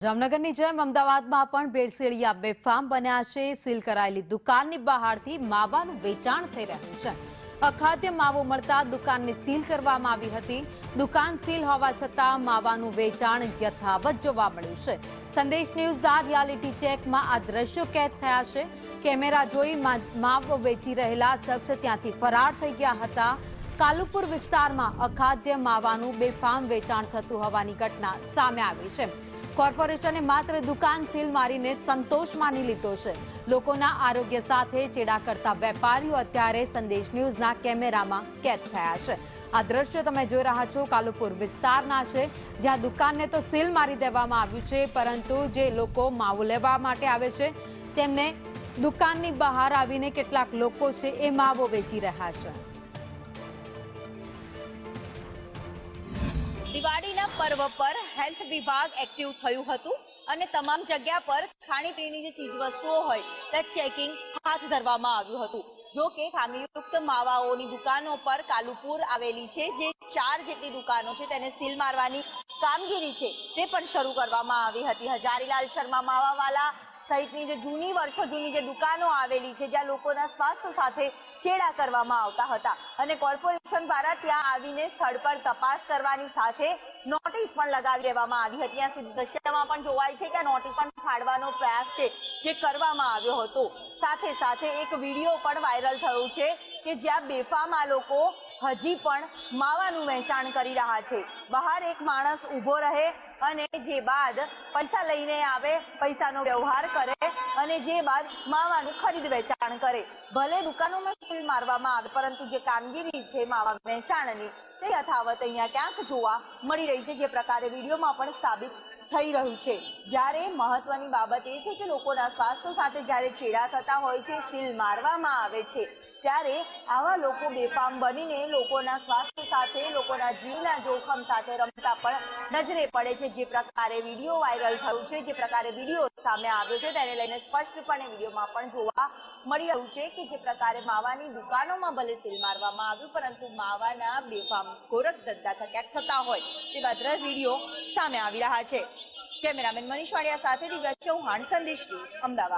જામનગરની જેમ અમદાવાદમાં પણ ભેળસેળિયા બેફામ બન્યા છે। સીલ કરાયેલી દુકાનની બહારથી માવાનું વેચાણ થઈ રહ્યું છે। અખાદ્ય માવો મળતા દુકાનને સીલ કરવામાં આવી હતી। દુકાન સીલ હોવા છતાં માવાનું વેચાણ યથાવત જોવા મળ્યું છે। સંદેશ ન્યૂઝના રિયાલિટી ચેકમાં આ દ્રશ્યો કેદ થયા છે। કેમેરા જોઈ માવો વેચી રહેલા શખ્સ ત્યાંથી ફરાર થઈ ગયા હતા। કાલુપુર વિસ્તારમાં અખાદ્ય માવાનું બેફામ વેચાણ થતું હોવાની ઘટના સામે આવી છે। કોર્પોરેશને માત્ર દુકાન સીલ મારીને સંતોષ માની લીધો છે। લોકોના આરોગ્ય સાથે ચેડા કરતા વેપારીઓ અત્યારે સંદેશ ન્યૂઝના કેમેરામાં કેદ થયા છે। આ દ્રશ્યો તમે જોઈ રહ્યા છો કાલુપુર વિસ્તારના છે, જ્યાં દુકાનને તો સીલ મારી દેવામાં આવ્યું છે, પરંતુ જે લોકો માવો લેવા માટે આવે છે તેમને દુકાનની બહાર આવીને કેટલાક લોકો છે એ માવો વેચી રહ્યા છે। દિવાળીના પર્વ પર હેલ્થ વિભાગ એક્ટિવ થયું હતું અને તમામ જગ્યા પર ખાણીપીણીની જે ચીજવસ્તુઓ હોય તે ચેકિંગ હાથ ધરવામાં આવ્યું હતું। જો કે ખામીયુક્ત માવાઓની દુકાનો પર કાલુપુર આવેલી છે, જે 4 જેટલી દુકાનો છે તેને સીલ મારવાની કામગીરી છે તે પણ શરૂ કરવામાં આવી હતી। હજારીલાલ શર્મા માવાવાલા સહિતની જે વર્ષો જૂની જે દુકાનો આવેલી છે, જ્યાં લોકોના સ્વાસ્થ્ય સાથે ચેડા કરવામાં આવતા હતા અને કોર્પોરેશન દ્વારા ત્યાં આવીને સ્થળ પર તપાસ કરવાની સાથે નોટિસ પણ લગાવી દેવામાં આવી હતી। આ દ્રશ્યમાં પણ જોવાય છે કે નોટિસ પણ ફાડવાનો પ્રયાસ છે જે કરવામાં આવ્યો હતો। સાથે સાથે એક વિડીયો પણ વાયરલ થયો છે કે જ્યાં બેફામ આ લોકો હજી પણ માવાનું વેચાણ કરી રહ્યા છે। બહાર એક માણસ ઊભો રહે અને જે બાદ પૈસા લઈને આવે, પૈસાનો વ્યવહાર કરે અને જે બાદ માવાનું ખરીદ વેચાણ કરે। ભલે દુકાનોમાં સીલ મારવામાં આવે, પરંતુ જે કામગીરી છે માવા વેચાણની તે યથાવત અહીંયા ક્યાંક જોવા મળી રહી છે, જે પ્રકારે વિડીયોમાં પણ સાબિત થઈ રહ્યું છે। જ્યારે મહત્વની બાબત એ છે કે લોકોના સ્વાસ્થ્ય સાથે જ્યારે ચેડા થતા હોય છે, સીલ મારવામાં આવે છે, ત્યારે આવા લોકો બેફામ બનીને લોકોના સ્વાસ્થ્ય સાથે, લોકોના જીવના જોખમ સાથે રમતા પણ નજરે પડે છે। જે પ્રકારે વિડીયો વાયરલ થયું છે, જે પ્રકારે વિડીયો સામે આવ્યો છે, તેને લઈને સ્પષ્ટપણે વિડીયોમાં પણ જોવા મળી રહ્યું છે કે જે પ્રકારે માવાની દુકાનોમાં ભલે સીલ મારવામાં આવ્યું, પરંતુ માવાના બેફામ ગોરખ ધંધા ક્યાંક થતા હોય તેવા વિડીયો સામે આવી રહ્યા છે। કેમેરામેન મનીષ વાડિયા સાથે દિવ્યા ચૌહાણ, સંદેશ ન્યૂઝ, અમદાવાદ।